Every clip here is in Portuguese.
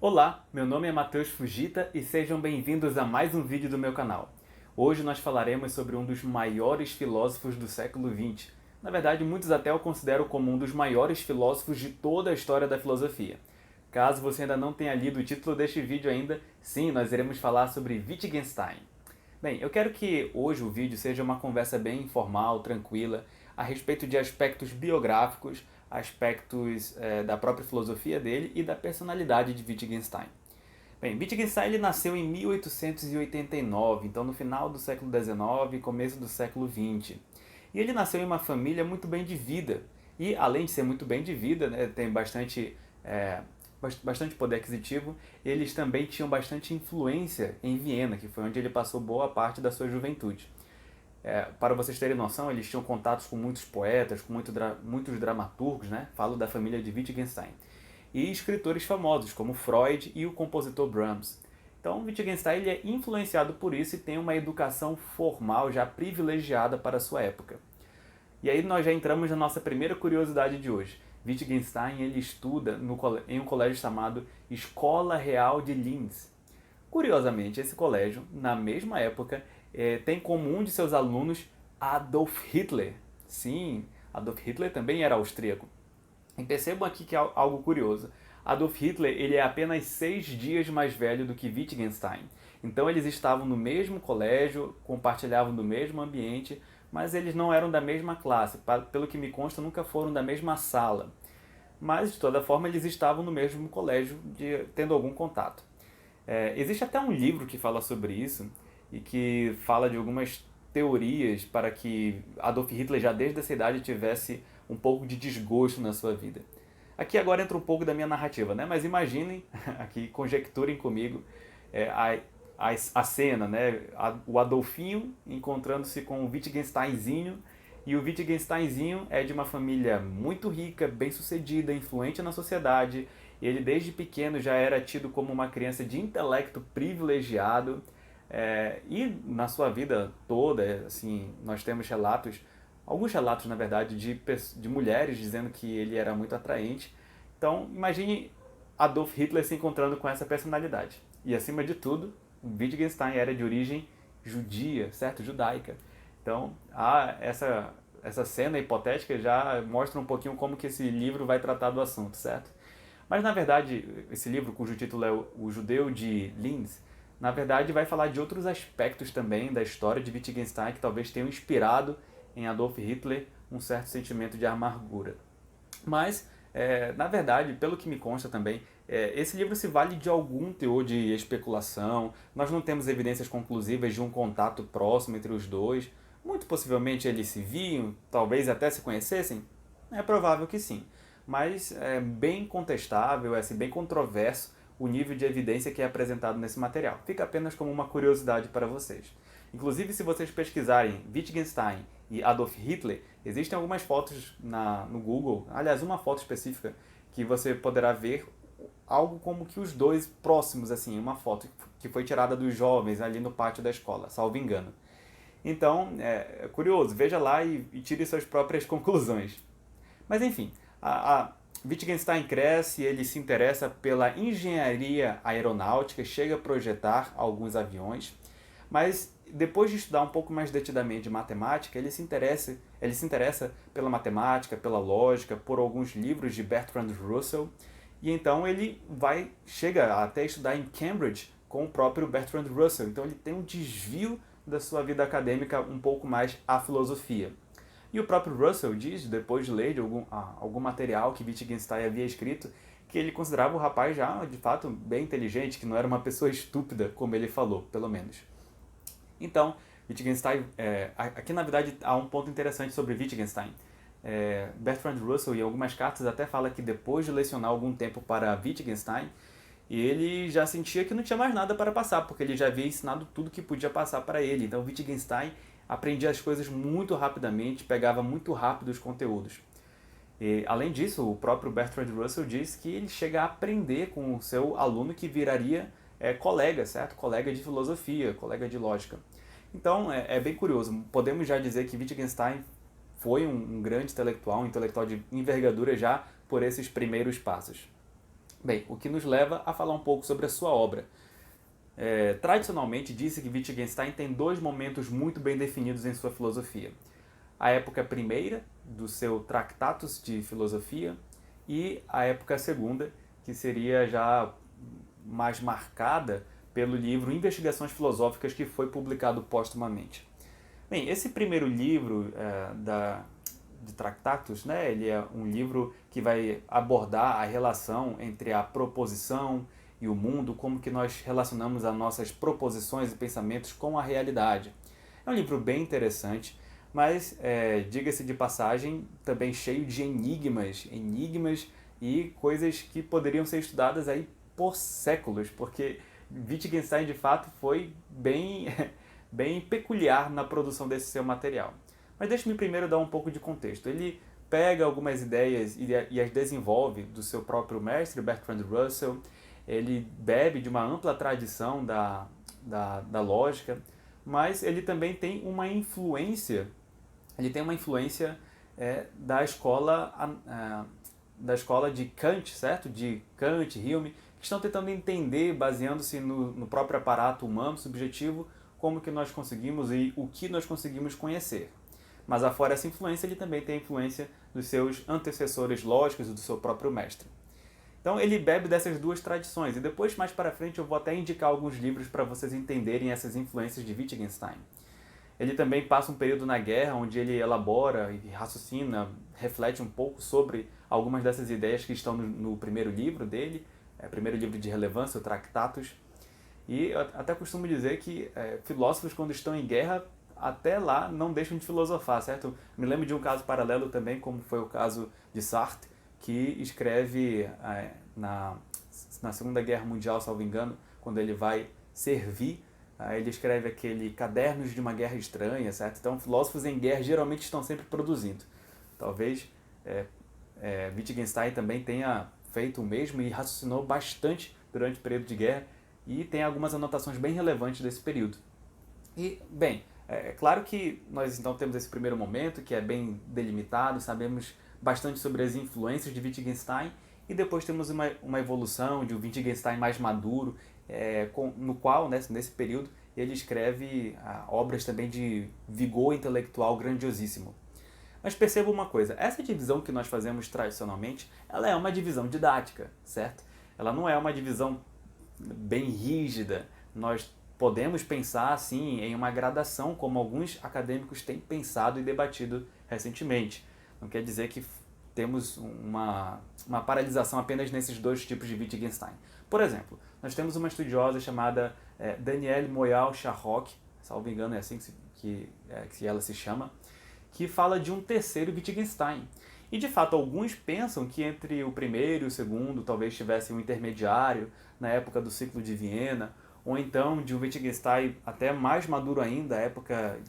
Olá, meu nome é Matheus Fujita e sejam bem-vindos a mais um vídeo do meu canal. Hoje nós falaremos sobre um dos maiores filósofos do século XX. Na verdade, muitos até o consideram como um dos maiores filósofos de toda a história da filosofia. Caso você ainda não tenha lido o título deste vídeo ainda, sim, nós iremos falar sobre Wittgenstein. Bem, eu quero que hoje o vídeo seja uma conversa bem informal, tranquila, a respeito de aspectos biográficos, aspectos da própria filosofia dele e da personalidade de Wittgenstein. Bem, Wittgenstein ele nasceu em 1889, então no final do século XIX e começo do século XX. E ele nasceu em uma família muito bem de vida. E além de ser muito bem de vida, né, tem bastante poder aquisitivo, eles também tinham bastante influência em Viena, que foi onde ele passou boa parte da sua juventude. Para vocês terem noção, eles tinham contatos com muitos poetas, com muitos dramaturgos, né? Falo da família de Wittgenstein. E escritores famosos, como Freud e o compositor Brahms. Então, Wittgenstein ele é influenciado por isso e tem uma educação formal já privilegiada para a sua época. E aí nós já entramos na nossa primeira curiosidade de hoje. Wittgenstein ele estuda em um colégio chamado Escola Real de Linz. Curiosamente, esse colégio, na mesma época, tem como um de seus alunos Adolf Hitler. Sim, Adolf Hitler também era austríaco. E percebam aqui que é algo curioso. Adolf Hitler ele é apenas 6 dias mais velho do que Wittgenstein. Então eles estavam no mesmo colégio, compartilhavam do mesmo ambiente, mas eles não eram da mesma classe. Pelo que me consta, nunca foram da mesma sala. Mas, de toda forma, eles estavam no mesmo colégio, tendo algum contato. Existe até um livro que fala sobre isso e que fala de algumas teorias para que Adolf Hitler já desde essa idade tivesse um pouco de desgosto na sua vida. Aqui agora entra um pouco da minha narrativa, né? Mas imaginem, aqui conjecturem comigo a cena, né? O Adolfinho encontrando-se com o Wittgensteinzinho, e o Wittgensteinzinho é de uma família muito rica, bem-sucedida, influente na sociedade. Ele desde pequeno já era tido como uma criança de intelecto privilegiado. E na sua vida toda, assim, nós temos relatos, alguns relatos na verdade, de mulheres dizendo que ele era muito atraente. Então imagine Adolf Hitler se encontrando com essa personalidade. E acima de tudo, Wittgenstein era de origem judia, certo? Judaica. Então essa cena hipotética já mostra um pouquinho como que esse livro vai tratar do assunto, certo? Mas na verdade, esse livro, cujo título é O Judeu de Linz, na verdade vai falar de outros aspectos também da história de Wittgenstein que talvez tenham inspirado em Adolf Hitler um certo sentimento de amargura. Mas, na verdade, pelo que me consta também, esse livro se vale de algum teor de especulação. Nós não temos evidências conclusivas de um contato próximo entre os dois. Muito possivelmente eles se viam, talvez até se conhecessem. É provável que sim. Mas é bem contestável, é assim, bem controverso o nível de evidência que é apresentado nesse material. Fica apenas como uma curiosidade para vocês. Inclusive, se vocês pesquisarem Wittgenstein e Adolf Hitler, existem algumas fotos no Google, aliás, uma foto específica, que você poderá ver algo como que os dois próximos, assim, uma foto que foi tirada dos jovens ali no pátio da escola, salvo engano. Então, é curioso, veja lá e tire suas próprias conclusões. Mas enfim, a Wittgenstein cresce, ele se interessa pela engenharia aeronáutica, chega a projetar alguns aviões, mas depois de estudar um pouco mais detidamente matemática, ele se interessa pela matemática, pela lógica, por alguns livros de Bertrand Russell, e então chega até estudar em Cambridge com o próprio Bertrand Russell. Então ele tem um desvio da sua vida acadêmica um pouco mais à filosofia. E o próprio Russell diz, depois de ler de algum material que Wittgenstein havia escrito, que ele considerava o rapaz já, de fato, bem inteligente, que não era uma pessoa estúpida, como ele falou, pelo menos. Então, Wittgenstein, aqui na verdade há um ponto interessante sobre Wittgenstein. Bertrand Russell, em algumas cartas, até fala que depois de lecionar algum tempo para Wittgenstein, ele já sentia que não tinha mais nada para passar, porque ele já havia ensinado tudo que podia passar para ele. Então, Wittgenstein aprendia as coisas muito rapidamente, pegava muito rápido os conteúdos. E, além disso, o próprio Bertrand Russell diz que ele chega a aprender com o seu aluno que viraria colega, certo? Colega de filosofia, colega de lógica. Então, é bem curioso. Podemos já dizer que Wittgenstein foi um grande intelectual, um intelectual de envergadura já por esses primeiros passos. Bem, o que nos leva a falar um pouco sobre a sua obra. Tradicionalmente, disse que Wittgenstein tem dois momentos muito bem definidos em sua filosofia. A época primeira, do seu Tractatus de Filosofia, e a época segunda, que seria já mais marcada pelo livro Investigações Filosóficas, que foi publicado póstumamente. Bem, esse primeiro livro de Tractatus, né, ele é um livro que vai abordar a relação entre a proposição e o mundo, como que nós relacionamos as nossas proposições e pensamentos com a realidade. É um livro bem interessante, mas, diga-se de passagem, também cheio de enigmas e coisas que poderiam ser estudadas aí por séculos, porque Wittgenstein de fato foi bem, bem peculiar na produção desse seu material. Mas deixe-me primeiro dar um pouco de contexto. Ele pega algumas ideias e as desenvolve do seu próprio mestre, Bertrand Russell. Ele bebe de uma ampla tradição da lógica, mas ele também tem uma influência, da escola de Kant, certo? De Kant, Hume, que estão tentando entender, baseando-se no próprio aparato humano subjetivo, como que nós conseguimos e o que nós conseguimos conhecer. Mas afora essa influência, ele também tem a influência dos seus antecessores lógicos e do seu próprio mestre. Então ele bebe dessas duas tradições, e depois, mais para frente, eu vou até indicar alguns livros para vocês entenderem essas influências de Wittgenstein. Ele também passa um período na guerra, onde ele elabora e raciocina, reflete um pouco sobre algumas dessas ideias que estão no primeiro livro dele, primeiro livro de relevância, o Tractatus. E eu até costumo dizer que filósofos, quando estão em guerra, até lá não deixam de filosofar, certo? Me lembro de um caso paralelo também, como foi o caso de Sartre, que escreve na Segunda Guerra Mundial, salvo engano, quando ele vai servir, ele escreve aquele Cadernos de uma Guerra Estranha, certo? Então, filósofos em guerra geralmente estão sempre produzindo. Talvez Wittgenstein também tenha feito o mesmo e raciocinou bastante durante o período de guerra, e tem algumas anotações bem relevantes desse período. E, bem, é claro que nós então temos esse primeiro momento, que é bem delimitado, sabemos bastante sobre as influências de Wittgenstein, e depois temos uma evolução de um Wittgenstein mais maduro, no qual, nesse período, ele escreve obras também de vigor intelectual grandiosíssimo. Mas perceba uma coisa, essa divisão que nós fazemos tradicionalmente, ela é uma divisão didática, certo? Ela não é uma divisão bem rígida. Nós podemos pensar, assim, em uma gradação, como alguns acadêmicos têm pensado e debatido recentemente. Não quer dizer que temos uma paralisação apenas nesses dois tipos de Wittgenstein. Por exemplo, nós temos uma estudiosa chamada Danielle Moyal-Charrock, salvo engano é assim que ela se chama, que fala de um terceiro Wittgenstein. E de fato, alguns pensam que entre o primeiro e o segundo talvez tivesse um intermediário na época do ciclo de Viena, ou então de um Wittgenstein até mais maduro ainda, a época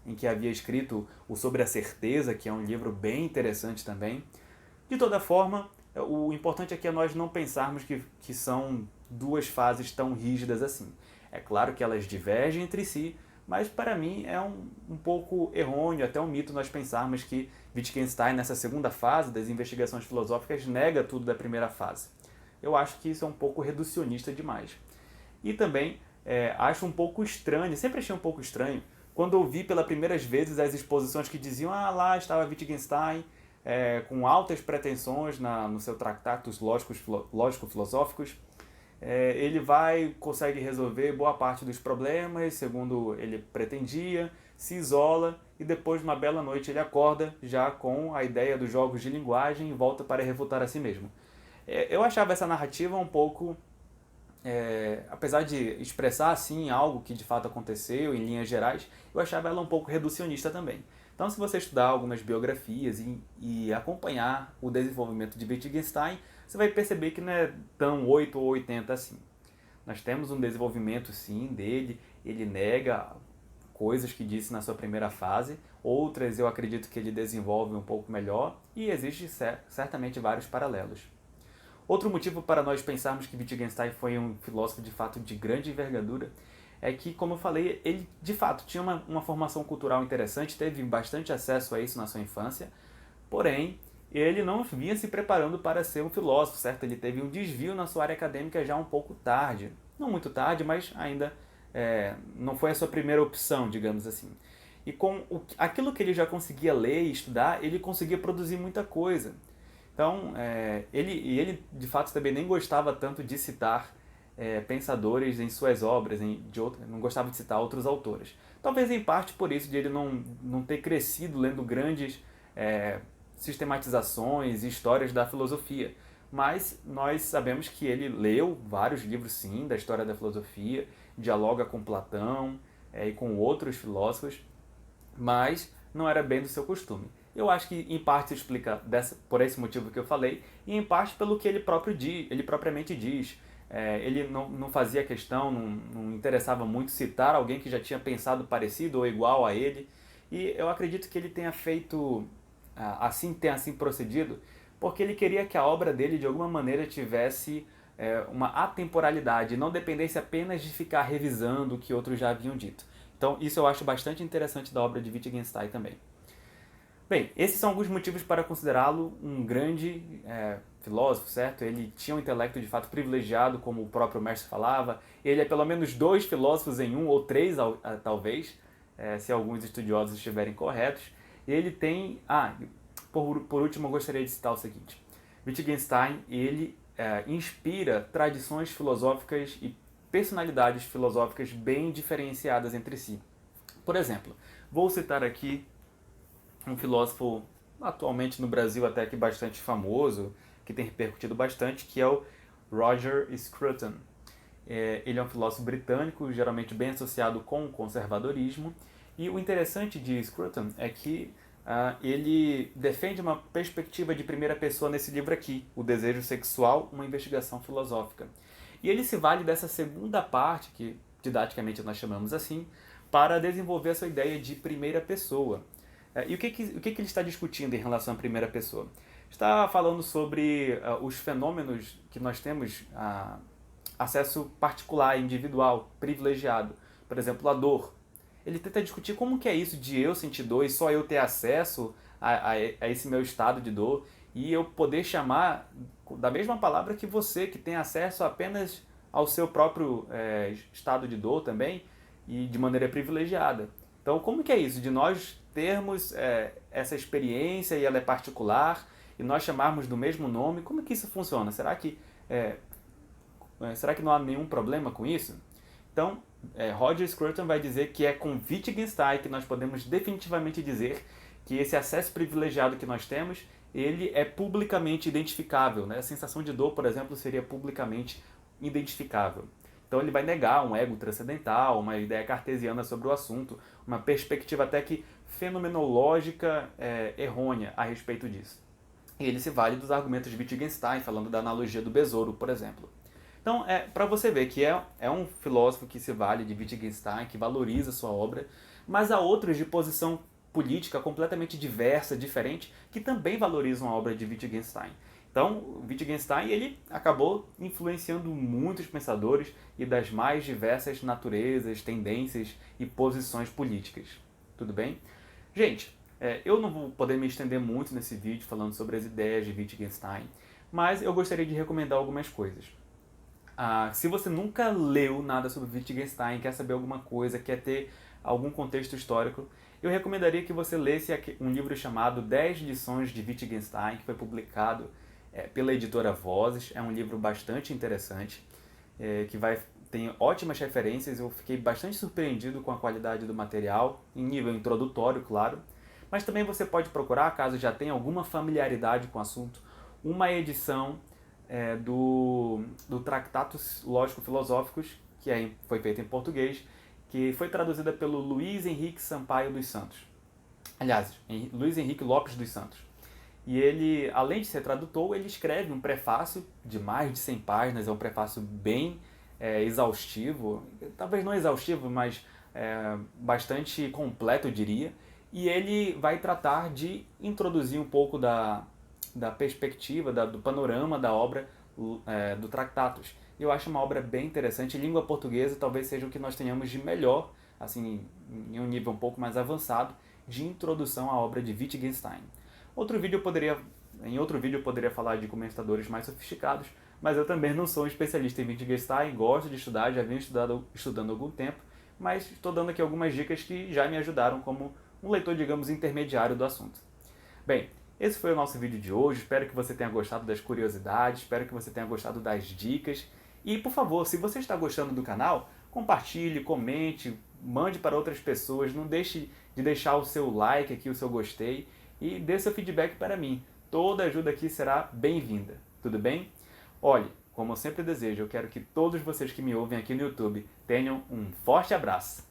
em que havia escrito o Sobre a Certeza, que é um livro bem interessante também. De toda forma, o importante aqui é nós não pensarmos que são duas fases tão rígidas assim. É claro que elas divergem entre si, mas para mim é um pouco errôneo, até um mito nós pensarmos que Wittgenstein, nessa segunda fase das investigações filosóficas, nega tudo da primeira fase. Eu acho que isso é um pouco reducionista demais. E também acho um pouco estranho, sempre achei um pouco estranho, quando ouvi pelas primeiras vezes as exposições que diziam lá estava Wittgenstein com altas pretensões no seu Tractatus Lógico-Filosóficos. Ele consegue resolver boa parte dos problemas, segundo ele pretendia, se isola e depois, numa bela noite, ele acorda já com a ideia dos jogos de linguagem e volta para refutar a si mesmo. Eu achava essa narrativa um pouco, apesar de expressar assim algo que de fato aconteceu em linhas gerais, eu achava ela um pouco reducionista também. Então, se você estudar algumas biografias e acompanhar o desenvolvimento de Wittgenstein, você vai perceber que não é tão 8 ou 80 assim. Nós temos um desenvolvimento sim dele, ele nega coisas que disse na sua primeira fase, outras eu acredito que ele desenvolve um pouco melhor, e existe certamente vários paralelos. Outro motivo para nós pensarmos que Wittgenstein foi um filósofo de fato de grande envergadura é que, como eu falei, ele de fato tinha uma formação cultural interessante, teve bastante acesso a isso na sua infância, porém ele não vinha se preparando para ser um filósofo, certo? Ele teve um desvio na sua área acadêmica já um pouco tarde. Não muito tarde, mas ainda não foi a sua primeira opção, digamos assim. E com aquilo que ele já conseguia ler e estudar, ele conseguia produzir muita coisa. Então, ele de fato também nem gostava tanto de citar pensadores em suas obras, não gostava de citar outros autores. Talvez em parte por isso de ele não ter crescido lendo grandes sistematizações e histórias da filosofia. Mas nós sabemos que ele leu vários livros, sim, da história da filosofia, dialoga com Platão e com outros filósofos, mas não era bem do seu costume. Eu acho que em parte se explica por esse motivo que eu falei, e em parte pelo que ele propriamente diz. Ele não fazia questão, não interessava muito citar alguém que já tinha pensado parecido ou igual a ele, e eu acredito que ele tenha feito tenha assim procedido, porque ele queria que a obra dele de alguma maneira tivesse uma atemporalidade, não dependesse apenas de ficar revisando o que outros já haviam dito. Então isso eu acho bastante interessante da obra de Wittgenstein também. Bem, esses são alguns motivos para considerá-lo um grande filósofo, certo? Ele tinha um intelecto de fato privilegiado, como o próprio mestre falava. Ele é pelo menos 2 filósofos em um, ou 3 talvez, se alguns estudiosos estiverem corretos. Ele tem... por último eu gostaria de citar o seguinte. Wittgenstein, ele inspira tradições filosóficas e personalidades filosóficas bem diferenciadas entre si. Por exemplo, vou citar aqui um filósofo atualmente no Brasil até que bastante famoso, que tem repercutido bastante, que é o Roger Scruton. Ele é um filósofo britânico, geralmente bem associado com o conservadorismo, e o interessante de Scruton é que ele defende uma perspectiva de primeira pessoa nesse livro aqui, O Desejo Sexual, uma investigação filosófica. E ele se vale dessa segunda parte, que didaticamente nós chamamos assim, para desenvolver a sua ideia de primeira pessoa. E o que ele está discutindo em relação à primeira pessoa? Está falando sobre os fenômenos que nós temos acesso particular, individual, privilegiado. Por exemplo, a dor. Ele tenta discutir como que é isso de eu sentir dor e só eu ter acesso a esse meu estado de dor e eu poder chamar da mesma palavra que você, que tem acesso apenas ao seu próprio estado de dor também e de maneira privilegiada. Então, como que é isso de nós termos essa experiência e ela é particular e nós chamarmos do mesmo nome? Como que isso funciona? Será que não há nenhum problema com isso? Então, Roger Scruton vai dizer que é com Wittgenstein que nós podemos definitivamente dizer que esse acesso privilegiado que nós temos, ele é publicamente identificável, né? A sensação de dor, por exemplo, seria publicamente identificável. Então ele vai negar um ego transcendental, uma ideia cartesiana sobre o assunto, uma perspectiva até que fenomenológica errônea a respeito disso. E ele se vale dos argumentos de Wittgenstein, falando da analogia do besouro, por exemplo. Então, para você ver que é um filósofo que se vale de Wittgenstein, que valoriza sua obra, mas há outros de posição política completamente diversa, diferente, que também valorizam a obra de Wittgenstein. Então, Wittgenstein ele acabou influenciando muitos pensadores e das mais diversas naturezas, tendências e posições políticas. Tudo bem? Gente, eu não vou poder me estender muito nesse vídeo falando sobre as ideias de Wittgenstein, mas eu gostaria de recomendar algumas coisas. Se você nunca leu nada sobre Wittgenstein, quer saber alguma coisa, quer ter algum contexto histórico, eu recomendaria que você lesse um livro chamado 10 lições de Wittgenstein, que foi publicado pela editora Vozes. É um livro bastante interessante, tem ótimas referências. Eu fiquei bastante surpreendido com a qualidade do material, em nível introdutório, claro. Mas também você pode procurar, caso já tenha alguma familiaridade com o assunto, uma edição do Tractatus Lógico-Filosóficos, que foi feita em português, que foi traduzida pelo Luiz Henrique Sampaio dos Santos. Aliás, Luiz Henrique Lopes dos Santos. E ele, além de ser tradutor, ele escreve um prefácio de mais de 100 páginas, é um prefácio bem exaustivo, talvez não exaustivo, mas bastante completo, eu diria. E ele vai tratar de introduzir um pouco da perspectiva, do panorama da obra do Tractatus. Eu acho uma obra bem interessante. Em língua portuguesa talvez seja o que nós tenhamos de melhor, assim, em um nível um pouco mais avançado, de introdução à obra de Wittgenstein. Outro vídeo eu poderia Em outro vídeo eu poderia falar de comentadores mais sofisticados, mas eu também não sou um especialista em Wittgenstein, gosto de estudar, já venho estudando há algum tempo, mas estou dando aqui algumas dicas que já me ajudaram como um leitor, digamos, intermediário do assunto. Bem, esse foi o nosso vídeo de hoje, espero que você tenha gostado das curiosidades, espero que você tenha gostado das dicas. E, por favor, se você está gostando do canal, compartilhe, comente, mande para outras pessoas, não deixe de deixar o seu like aqui, o seu gostei e dê seu feedback para mim. Toda ajuda aqui será bem-vinda, tudo bem? Olhe, como eu sempre desejo, eu quero que todos vocês que me ouvem aqui no YouTube tenham um forte abraço.